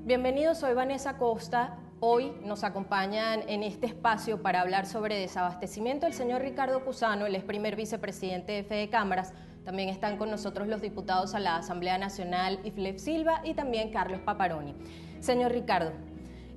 Bienvenidos, soy Vanessa Costa. Hoy nos acompañan en este espacio para hablar sobre desabastecimiento el señor Ricardo Cusano, el primer vicepresidente de Fede Cámaras. También están con nosotros los diputados a la Asamblea Nacional, Iflep Silva y también Carlos Paparoni. Señor Ricardo,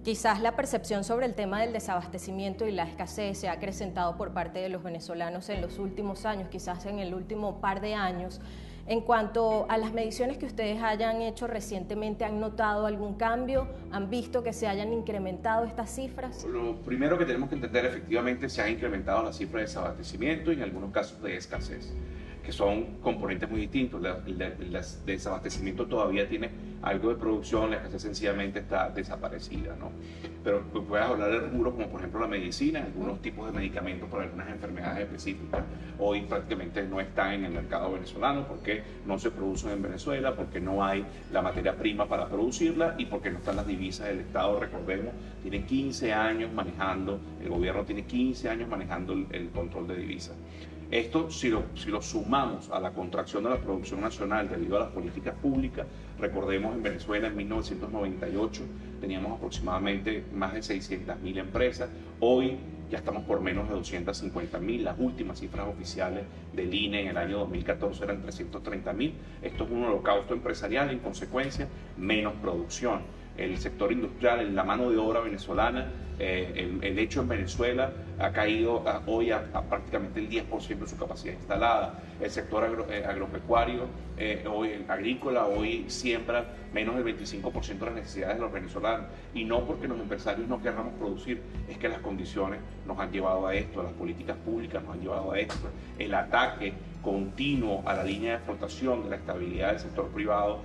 quizás la percepción sobre el tema del desabastecimiento y la escasez se ha acrecentado por parte de los venezolanos en los últimos años, quizás en el último par de años. En cuanto a las mediciones que ustedes hayan hecho recientemente, ¿han notado algún cambio? ¿Han visto que se hayan incrementado estas cifras? Lo primero que tenemos que entender, efectivamente, se han incrementado las cifras de desabastecimiento y en algunos casos de escasez, que son componentes muy distintos. El desabastecimiento todavía tiene algo de producción, la escasez sencillamente está desaparecida, ¿no? Pero puedes hablar de rubros como por ejemplo la medicina, algunos tipos de medicamentos para algunas enfermedades específicas, hoy prácticamente no están en el mercado venezolano porque no se producen en Venezuela, porque no hay la materia prima para producirla y porque no están las divisas del Estado. Recordemos, tiene 15 años manejando, el gobierno tiene 15 años manejando el control de divisas. Esto, si lo sumamos a la contracción de la producción nacional debido a las políticas públicas, recordemos en Venezuela en 1998 teníamos aproximadamente más de 600.000 empresas, hoy ya estamos por menos de 250.000, las últimas cifras oficiales del INE en el año 2014 eran 330.000, esto es un holocausto empresarial, en consecuencia menos producción. El sector industrial, la mano de obra venezolana, el hecho en Venezuela ha caído hoy a prácticamente el 10% de su capacidad instalada. El sector agropecuario, hoy agrícola, hoy siembra menos del 25% de las necesidades de los venezolanos. Y no porque los empresarios no querramos producir, es que las condiciones nos han llevado a esto, las políticas públicas nos han llevado a esto. El ataque continuo a la línea de flotación de la estabilidad del sector privado,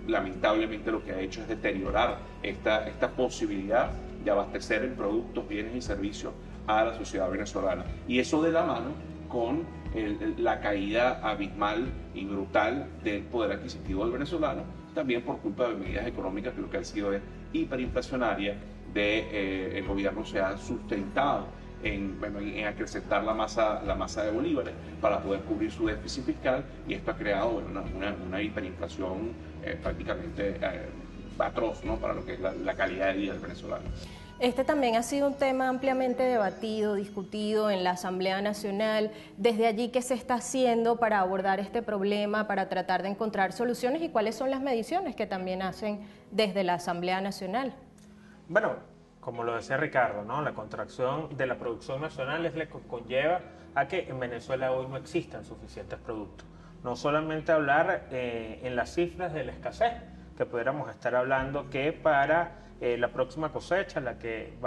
lamentablemente lo que ha hecho es deteriorar esta posibilidad de abastecer en productos, bienes y servicios a la sociedad venezolana. Y eso de la mano con la caída abismal y brutal del poder adquisitivo del venezolano, también por culpa de medidas económicas que lo que han sido es hiperinflacionaria el gobierno se ha sustentado en acrecentar la masa de bolívares para poder cubrir su déficit fiscal, y esto ha creado una hiperinflación prácticamente atroz, ¿no?, para lo que es la calidad de vida del venezolano. Este también ha sido un tema ampliamente debatido, discutido en la Asamblea Nacional. Desde allí, ¿qué se está haciendo para abordar este problema, para tratar de encontrar soluciones, y cuáles son las mediciones que también hacen desde la Asamblea Nacional? Bueno, como lo decía Ricardo, ¿no?, la contracción de la producción nacional es lo que conlleva a que en Venezuela hoy no existan suficientes productos. No solamente hablar en las cifras de la escasez, que pudiéramos estar hablando que para la próxima cosecha, la que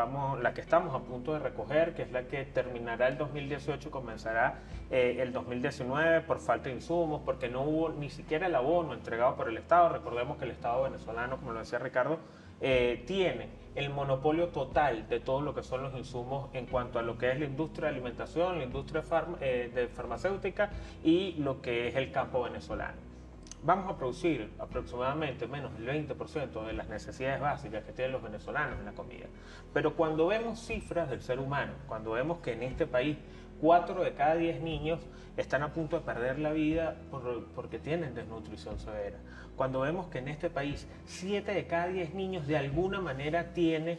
estamos a punto de recoger, que es la que terminará el 2018, comenzará el 2019 por falta de insumos, porque no hubo ni siquiera el abono entregado por el Estado. Recordemos que el Estado venezolano, como lo decía Ricardo, tiene el monopolio total de todo lo que son los insumos en cuanto a lo que es la industria de alimentación, la industria de farmacéutica y lo que es el campo venezolano. Vamos a producir aproximadamente menos del 20% de las necesidades básicas que tienen los venezolanos en la comida. Pero cuando vemos cifras del ser humano, cuando vemos que en este país 4 de cada 10 niños están a punto de perder la vida porque tienen desnutrición severa, cuando vemos que en este país 7 de cada 10 niños de alguna manera tiene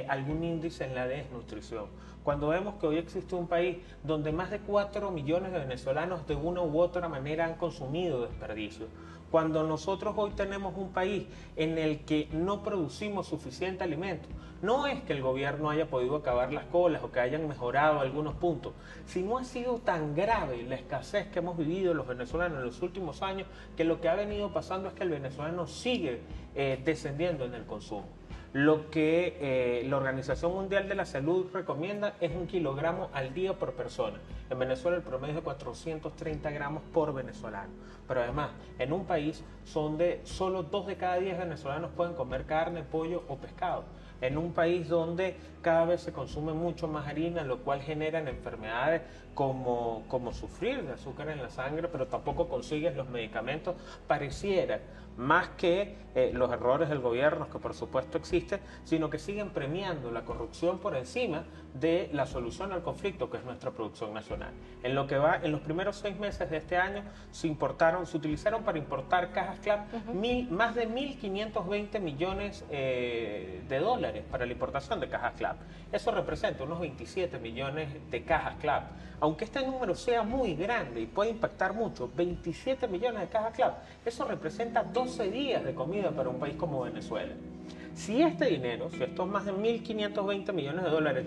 algún índice en la desnutrición, cuando vemos que hoy existe un país donde más de 4 millones de venezolanos de una u otra manera han consumido desperdicio, cuando nosotros hoy tenemos un país en el que no producimos suficiente alimento, no es que el gobierno haya podido acabar las colas o que hayan mejorado algunos puntos, sino ha sido tan grave la escasez que hemos vivido los venezolanos en los últimos años, que lo que ha venido pasando es que el venezolano sigue descendiendo en el consumo. Lo que la Organización Mundial de la Salud recomienda es 1 kilogramo al día por persona. En Venezuela el promedio es de 430 gramos por venezolano. Pero además, en un país donde solo 2 de cada 10 venezolanos pueden comer carne, pollo o pescado. En un país donde cada vez se consume mucho más harina, lo cual genera enfermedades como sufrir de azúcar en la sangre, pero tampoco consigues los medicamentos, pareciera más que los errores del gobierno, que por supuesto existen, sino que siguen premiando la corrupción por encima de la solución al conflicto, que es nuestra producción nacional. En lo que va, en los primeros 6 meses de este año se utilizaron para importar cajas CLAP más de 1.520 millones de dólares para la importación de cajas CLAP. Eso representa unos 27 millones de cajas CLAP. Aunque este número sea muy grande y puede impactar mucho, 27 millones de cajas CLAP, eso representa 12 días de comida para un país como Venezuela. Si este dinero, si estos más de 1.520 millones de dólares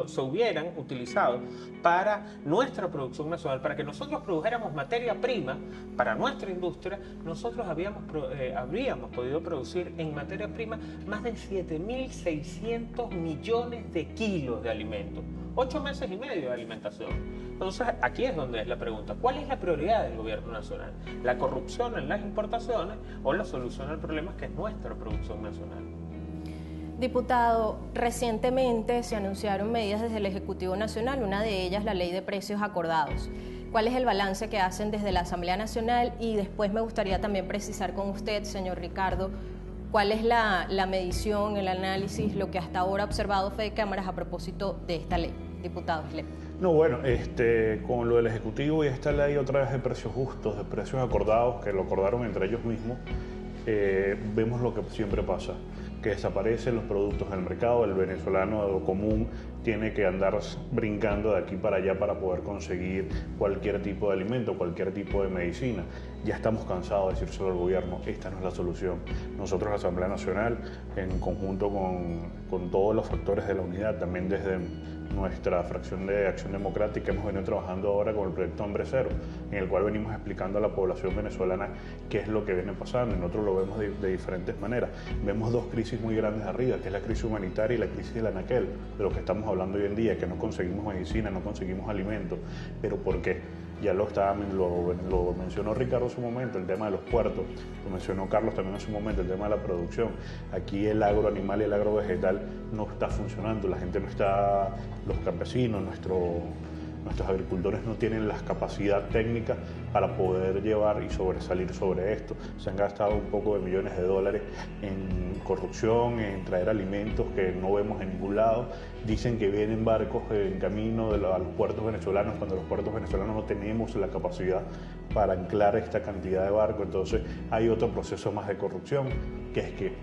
se hubieran utilizado para nuestra producción nacional, para que nosotros produjéramos materia prima para nuestra industria, nosotros habríamos podido producir en materia prima más de 7.600 millones de kilos de alimentos. 8 meses y medio de alimentación. Entonces, aquí es donde es la pregunta. ¿Cuál es la prioridad del gobierno nacional? ¿La corrupción en las importaciones o la solución al problema que es nuestra producción nacional? Diputado, recientemente se anunciaron medidas desde el Ejecutivo Nacional, una de ellas la Ley de Precios Acordados. ¿Cuál es el balance que hacen desde la Asamblea Nacional? Y después me gustaría también precisar con usted, señor Ricardo, ¿cuál es la medición, el análisis, lo que hasta ahora ha observado Fedecámaras a propósito de esta ley? Diputado Slep. No, bueno, con lo del Ejecutivo y esta ley otra vez de precios justos, de precios acordados, que lo acordaron entre ellos mismos, vemos lo que siempre pasa, que desaparecen los productos del mercado, el venezolano común tiene que andar brincando de aquí para allá para poder conseguir cualquier tipo de alimento, cualquier tipo de medicina. Ya estamos cansados de decírselo al gobierno, esta no es la solución. Nosotros, la Asamblea Nacional, en conjunto con todos los factores de la unidad, también desde nuestra fracción de Acción Democrática, hemos venido trabajando ahora con el proyecto Hambre Cero, en el cual venimos explicando a la población venezolana qué es lo que viene pasando, y nosotros lo vemos de diferentes maneras. Vemos dos crisis muy grandes arriba, que es la crisis humanitaria y la crisis del anaquel, de lo que estamos hablando hoy en día, que no conseguimos medicina, no conseguimos alimentos. ¿Pero por qué? Ya lo mencionó Ricardo en su momento, el tema de los puertos, lo mencionó Carlos también en su momento, el tema de la producción. Aquí el agroanimal y el agrovegetal no está funcionando, la gente no está, los campesinos, nuestros agricultores no tienen la capacidad técnica para poder llevar y sobresalir sobre esto. Se han gastado un poco de millones de dólares en corrupción, en traer alimentos que no vemos en ningún lado. Dicen que vienen barcos en camino a los puertos venezolanos, cuando los puertos venezolanos no tenemos la capacidad para anclar esta cantidad de barcos. Entonces hay otro proceso más de corrupción, que es que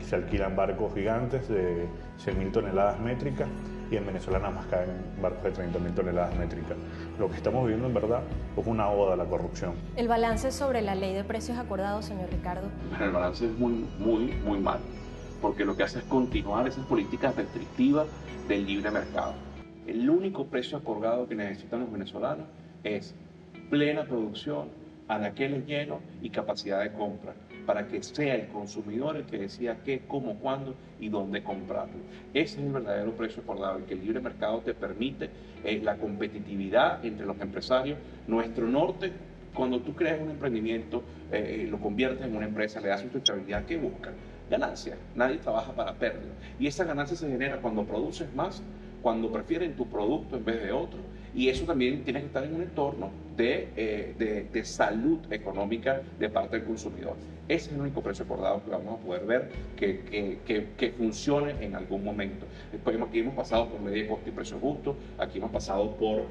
se alquilan barcos gigantes de 100.000 toneladas métricas, y en Venezuela nada más caen barcos de 30.000 toneladas métricas. Lo que estamos viendo en verdad es una oda a la corrupción. ¿El balance sobre la Ley de Precios Acordados, señor Ricardo? El balance es muy malo, porque lo que hace es continuar esas políticas restrictivas del libre mercado. El único precio acordado que necesitan los venezolanos es plena producción, anaqueles llenos y capacidad de compra, para que sea el consumidor el que decida qué, cómo, cuándo y dónde comprarlo. Ese es el verdadero precio acordado, el que el libre mercado te permite la competitividad entre los empresarios. Nuestro norte, cuando tú creas un emprendimiento, lo conviertes en una empresa, le das sustentabilidad, ¿qué busca? Ganancia. Nadie trabaja para pérdida. Y esa ganancia se genera cuando produces más, cuando prefieren tu producto en vez de otro. Y eso también tiene que estar en un entorno de salud económica de parte del consumidor. Ese es el único precio acordado que vamos a poder ver que funcione en algún momento. Después, aquí hemos pasado por ley de costo y precio justo, aquí hemos pasado por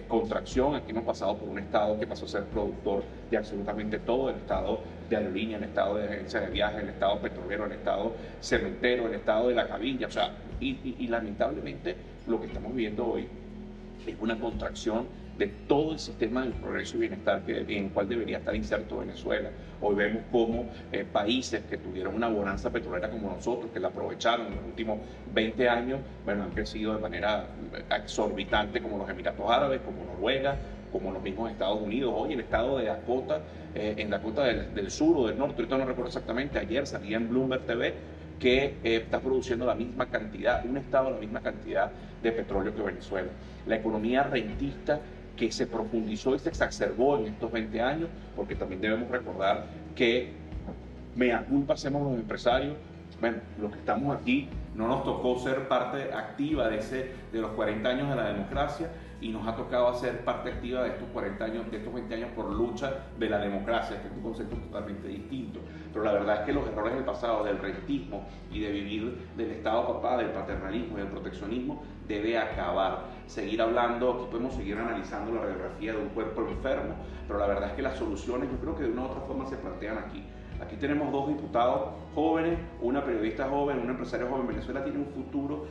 contracción, aquí hemos pasado por un Estado que pasó a ser productor de absolutamente todo, el Estado de aerolínea, el Estado de agencia de viajes, el Estado petrolero, el Estado cementero, el Estado de la cabilla, o sea, y lamentablemente lo que estamos viendo hoy es una contracción de todo el sistema del progreso y bienestar en el cual debería estar inserto Venezuela. Hoy vemos cómo países que tuvieron una bonanza petrolera como nosotros, que la aprovecharon en los últimos 20 años, bueno, han crecido de manera exorbitante, como los Emiratos Árabes, como Noruega, como los mismos Estados Unidos. Hoy el estado de Dakota, en Dakota del sur o del norte, ahorita no recuerdo exactamente, ayer salía en Bloomberg TV, que está produciendo la misma cantidad, un estado la misma cantidad de petróleo que Venezuela. La economía rentista que se profundizó y se exacerbó en estos 20 años, porque también debemos recordar que mea culpa hacemos los empresarios bueno, los que estamos aquí no nos tocó ser parte activa de los 40 años de la democracia, y nos ha tocado hacer parte activa de estos 40 años, de estos 20 años por lucha de la democracia, que es un concepto totalmente distinto. Pero la verdad es que los errores del pasado, del rentismo y de vivir del Estado papá, del paternalismo y del proteccionismo, debe acabar. Seguir hablando, aquí podemos seguir analizando la radiografía de un cuerpo enfermo, pero la verdad es que las soluciones yo creo que de una u otra forma se plantean aquí. Aquí tenemos dos diputados jóvenes, una periodista joven, un empresario joven. Venezuela tiene un futuro,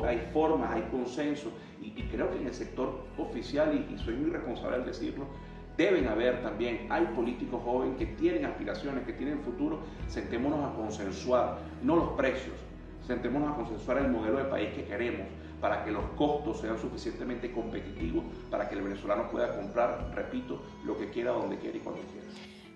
hay formas, hay consenso, y creo que en el sector oficial, y soy muy responsable al decirlo, deben haber también, hay políticos jóvenes que tienen aspiraciones, que tienen futuro. Sentémonos a consensuar, no los precios, sentémonos a consensuar el modelo de país que queremos, para que los costos sean suficientemente competitivos, para que el venezolano pueda comprar, repito, lo que quiera, donde quiera y cuando quiera.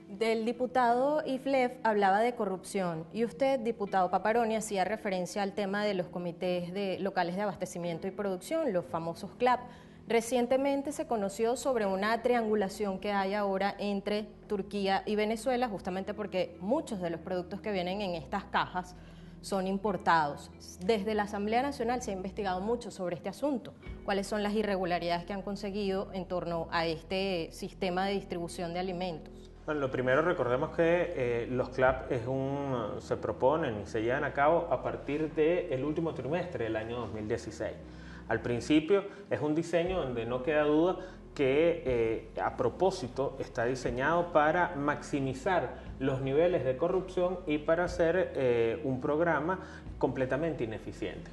Del diputado Iflef hablaba de corrupción, y usted, diputado Paparoni, hacía referencia al tema de los comités locales de abastecimiento y producción, los famosos CLAP. Recientemente se conoció sobre una triangulación que hay ahora entre Turquía y Venezuela, justamente porque muchos de los productos que vienen en estas cajas son importados. Desde la Asamblea Nacional se ha investigado mucho sobre este asunto. ¿Cuáles son las irregularidades que han conseguido en torno a este sistema de distribución de alimentos? Bueno, lo primero, recordemos que los CLAP se proponen y se llevan a cabo a partir del último trimestre del año 2016. Al principio es un diseño donde no queda duda que a propósito está diseñado para maximizar los niveles de corrupción y para hacer un programa completamente ineficiente.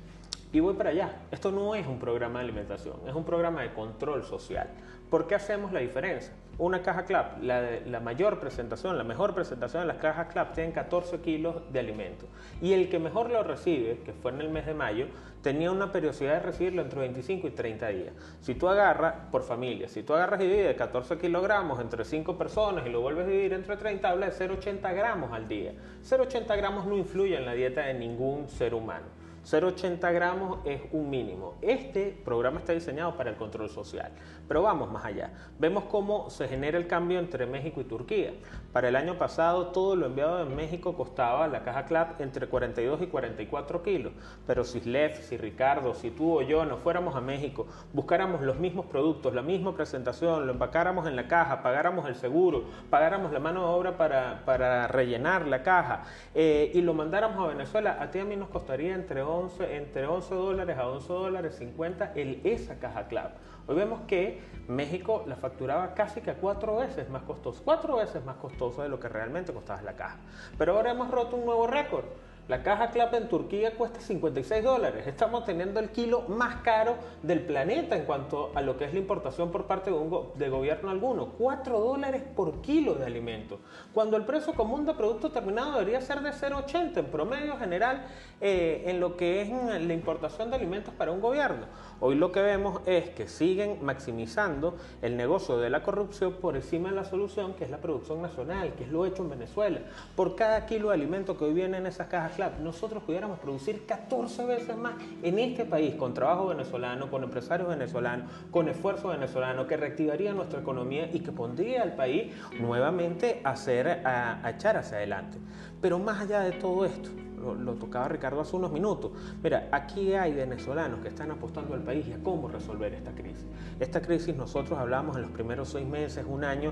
Y voy para allá. Esto no es un programa de alimentación, es un programa de control social. ¿Por qué hacemos la diferencia? Una caja CLAP, la mejor presentación de las cajas CLAP tienen 14 kilos de alimento. Y el que mejor lo recibe, que fue en el mes de mayo, tenía una periodicidad de recibirlo entre 25 y 30 días. Si tú agarras, por familia, si tú agarras y divides 14 kilogramos entre 5 personas y lo vuelves a dividir entre 30, habla de 0,80 gramos al día. 0,80 gramos no influye en la dieta de ningún ser humano. 0,80 gramos es un mínimo. Este programa está diseñado para el control social, pero vamos más allá. Vemos cómo se genera el cambio entre México y Turquía. Para el año pasado, todo lo enviado de México costaba, la caja CLAP, entre 42 y 44 kilos. Pero si Lef, si Ricardo, si tú o yo nos fuéramos a México, buscáramos los mismos productos, la misma presentación, lo empacáramos en la caja, pagáramos el seguro, pagáramos la mano de obra para rellenar la caja y lo mandáramos a Venezuela, a ti y a mí nos costaría entre $11 a $11.50 esa caja CLAP. Hoy vemos que México la facturaba casi que 4 veces más costosa de lo que realmente costaba la caja. Pero ahora hemos roto un nuevo récord. La caja CLAP en Turquía cuesta $56. Estamos teniendo el kilo más caro del planeta en cuanto a lo que es la importación por parte de gobierno alguno. $4 por kilo de alimentos, cuando el precio común de producto terminado debería ser de 0,80 en promedio general en lo que es la importación de alimentos para un gobierno. Hoy lo que vemos es que siguen maximizando el negocio de la corrupción por encima de la solución, que es la producción nacional, que es lo hecho en Venezuela. Por cada kilo de alimento que hoy viene en esas cajas CLAP, nosotros pudiéramos producir 14 veces más en este país, con trabajo venezolano, con empresarios venezolanos, con esfuerzo venezolano, que reactivaría nuestra economía y que pondría al país nuevamente a echar hacia adelante. Pero más allá de todo esto, lo tocaba Ricardo hace unos minutos. Mira, aquí hay venezolanos que están apostando al país y a cómo resolver esta crisis. Esta crisis nosotros hablamos en los primeros 6 meses, un año,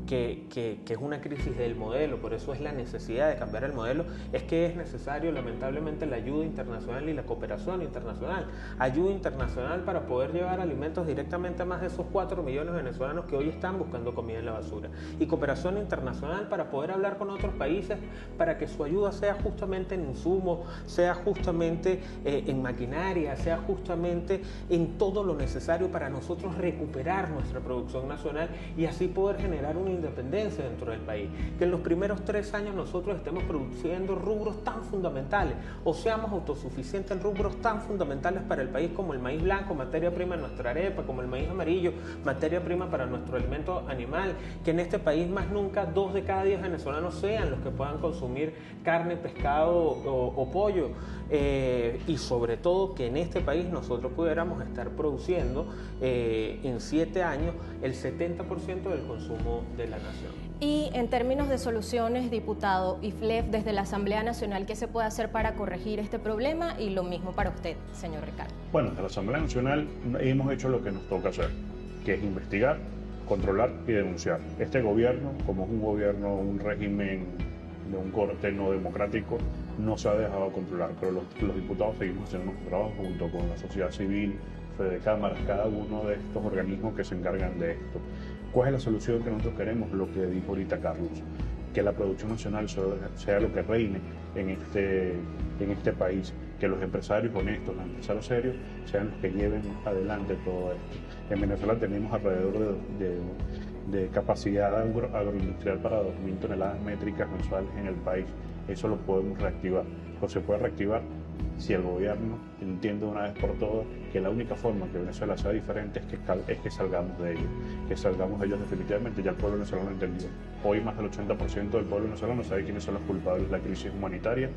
que es una crisis del modelo, por eso es la necesidad de cambiar el modelo, es que es necesario lamentablemente la ayuda internacional y la cooperación internacional. Ayuda internacional para poder llevar alimentos directamente a más de esos 4 millones de venezolanos que hoy están buscando comida en la basura. Y cooperación internacional para poder hablar con otros países para que su ayuda sea justamente en insumos, sea justamente en maquinaria, sea justamente en todo lo necesario para nosotros recuperar nuestra producción nacional y así poder generar una independencia dentro del país. Que en los primeros 3 años nosotros estemos produciendo rubros tan fundamentales o seamos autosuficientes en rubros tan fundamentales para el país como el maíz blanco, materia prima en nuestra arepa, como el maíz amarillo, materia prima para nuestro alimento animal, que en este país más nunca 2 de cada 10 venezolanos sean los que puedan consumir carne, pescado o pollo, y sobre todo que en este país nosotros pudiéramos estar produciendo en 7 años el 70% del consumo de la nación. Y en términos de soluciones, diputado Iflef, desde la Asamblea Nacional, ¿qué se puede hacer para corregir este problema? Y lo mismo para usted, señor Ricardo. Bueno, desde la Asamblea Nacional hemos hecho lo que nos toca hacer, que es investigar, controlar y denunciar. Este gobierno, como es un gobierno, un régimen de un corte no democrático, no se ha dejado controlar, pero los diputados seguimos haciendo nuestro trabajo junto con la sociedad civil, Fede Cámaras, cada uno de estos organismos que se encargan de esto. ¿Cuál es la solución que nosotros queremos? Lo que dijo ahorita Carlos, que la producción nacional sea lo que reine en este país, que los empresarios honestos, los empresarios serios, sean los que lleven adelante todo esto. En Venezuela tenemos alrededor de capacidad agroindustrial para 2.000 toneladas métricas mensuales en el país. Eso lo podemos reactivar, o se puede reactivar si el gobierno entiende una vez por todas que la única forma que Venezuela sea diferente es que salgamos de ellos, definitivamente. Ya el pueblo venezolano entendió. Hoy más del 80% del pueblo venezolano sabe quiénes son los culpables de la crisis humanitaria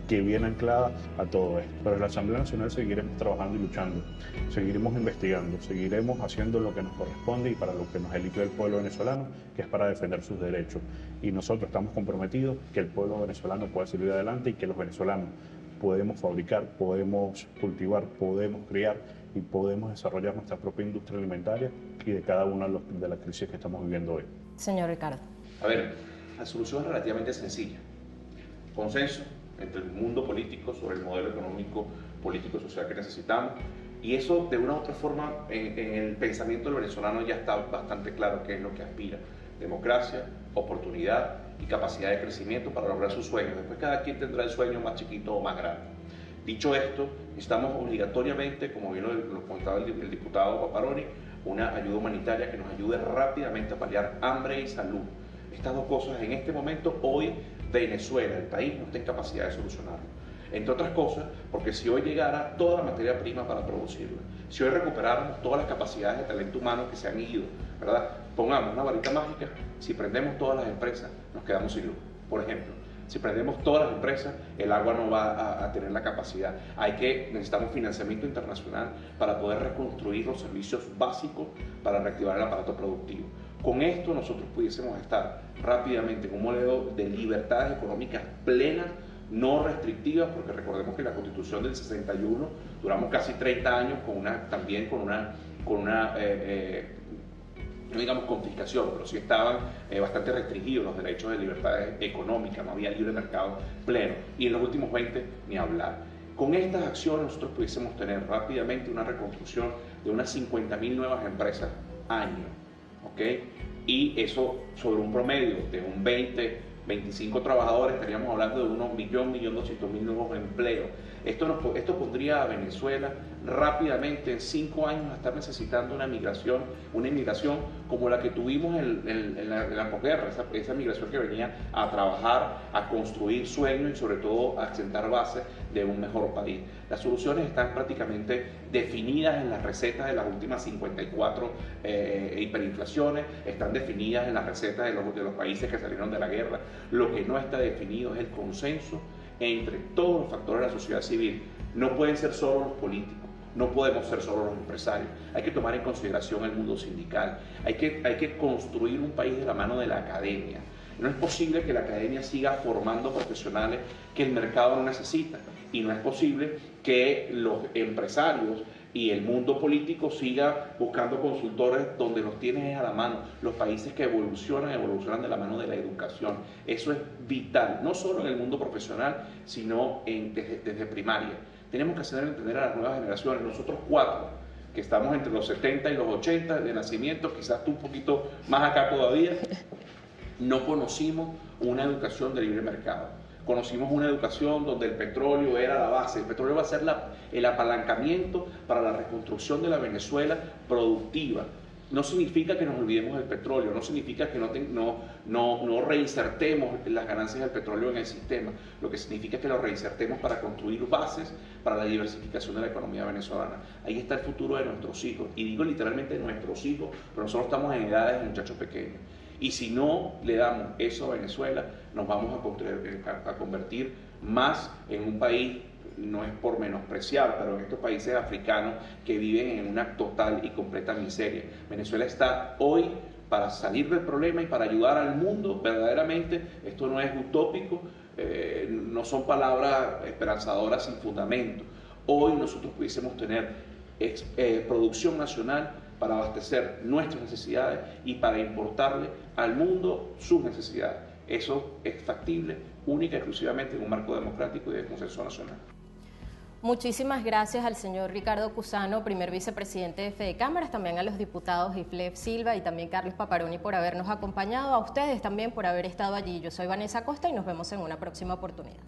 que viene anclada a todo esto. Pero en la Asamblea Nacional seguiremos trabajando y luchando, seguiremos investigando, seguiremos haciendo lo que nos corresponde y para lo que nos eligió el pueblo venezolano, que es para defender sus derechos. Y nosotros estamos comprometidos que el pueblo venezolano pueda salir adelante y que los venezolanos podemos fabricar, podemos cultivar, podemos criar y podemos desarrollar nuestra propia industria alimentaria y de cada una de las crisis que estamos viviendo hoy. Señor Ricardo. A ver, la solución es relativamente sencilla. Consenso entre el mundo político sobre el modelo económico, político y social que necesitamos. Y eso, de una u otra forma, en el pensamiento del venezolano ya está bastante claro qué es lo que aspira. Democracia, oportunidad y capacidad de crecimiento para lograr sus sueños. Después cada quien tendrá el sueño más chiquito o más grande. Dicho esto, necesitamos obligatoriamente, como bien lo comentaba el diputado Paparoni, una ayuda humanitaria que nos ayude rápidamente a paliar hambre y salud. Estas dos cosas en este momento, hoy Venezuela, el país, no está en capacidad de solucionarlo. Entre otras cosas, porque si hoy llegara toda la materia prima para producirla, si hoy recuperáramos todas las capacidades de talento humano que se han ido, ¿verdad? Pongamos una varita mágica, si prendemos todas las empresas, nos quedamos sin luz. Por ejemplo, si prendemos todas las empresas, el agua no va a tener la capacidad. Necesitamos financiamiento internacional para poder reconstruir los servicios básicos para reactivar el aparato productivo. Con esto nosotros pudiésemos estar rápidamente en un modelo de libertades económicas plenas, no restrictivas, porque recordemos que la Constitución del 61 duramos casi 30 años no digamos confiscación, pero sí estaban bastante restringidos los derechos de libertades económicas, no había libre mercado pleno, y en los últimos 20 ni hablar. Con estas acciones nosotros pudiésemos tener rápidamente una reconstrucción de unas 50.000 nuevas empresas año, ¿ok? Y eso sobre un promedio de un 25 trabajadores, estaríamos hablando de unos 1.200.000 nuevos empleos. Esto pondría a Venezuela rápidamente en 5 años a estar necesitando una inmigración como la que tuvimos en la posguerra, esa migración que venía a trabajar, a construir sueños y sobre todo a sentar bases de un mejor país. Las soluciones están prácticamente definidas en las recetas de las últimas 54 hiperinflaciones, están definidas en las recetas de los países que salieron de la guerra. Lo que no está definido es el consenso entre todos los factores de la sociedad civil. No pueden ser solo los políticos, no podemos ser solo los empresarios. Hay que tomar en consideración el mundo sindical, hay que construir un país de la mano de la academia. No es posible que la academia siga formando profesionales que el mercado no necesita, y no es posible que los empresarios y el mundo político siga buscando consultores donde los tienen a la mano. Los países que evolucionan de la mano de la educación. Eso es vital, no solo en el mundo profesional, sino desde primaria. Tenemos que hacer entender a las nuevas generaciones, nosotros 4, que estamos entre los 70 y los 80 de nacimiento, quizás tú un poquito más acá todavía, no conocimos una educación de libre mercado. Conocimos una educación donde el petróleo era la base. El petróleo va a ser el apalancamiento para la reconstrucción de la Venezuela productiva. No significa que nos olvidemos del petróleo, no significa que no reinsertemos las ganancias del petróleo en el sistema. Lo que significa es que lo reinsertemos para construir bases para la diversificación de la economía venezolana. Ahí está el futuro de nuestros hijos. Y digo literalmente nuestros hijos, pero nosotros estamos en edades de muchachos pequeños. Y si no le damos eso a Venezuela, nos vamos a convertir más en un país, no es por menospreciar, pero en estos países africanos que viven en una total y completa miseria. Venezuela está hoy para salir del problema y para ayudar al mundo verdaderamente. Esto no es utópico, no son palabras esperanzadoras sin fundamento. Hoy nosotros pudiésemos tener producción nacional para abastecer nuestras necesidades y para importarle al mundo sus necesidades. Eso es factible única y exclusivamente en un marco democrático y de consenso nacional. Muchísimas gracias al señor Ricardo Cusano, primer vicepresidente de Fedecámaras, también a los diputados Iflef Silva y también Carlos Paparoni por habernos acompañado, a ustedes también por haber estado allí. Yo soy Vanessa Costa y nos vemos en una próxima oportunidad.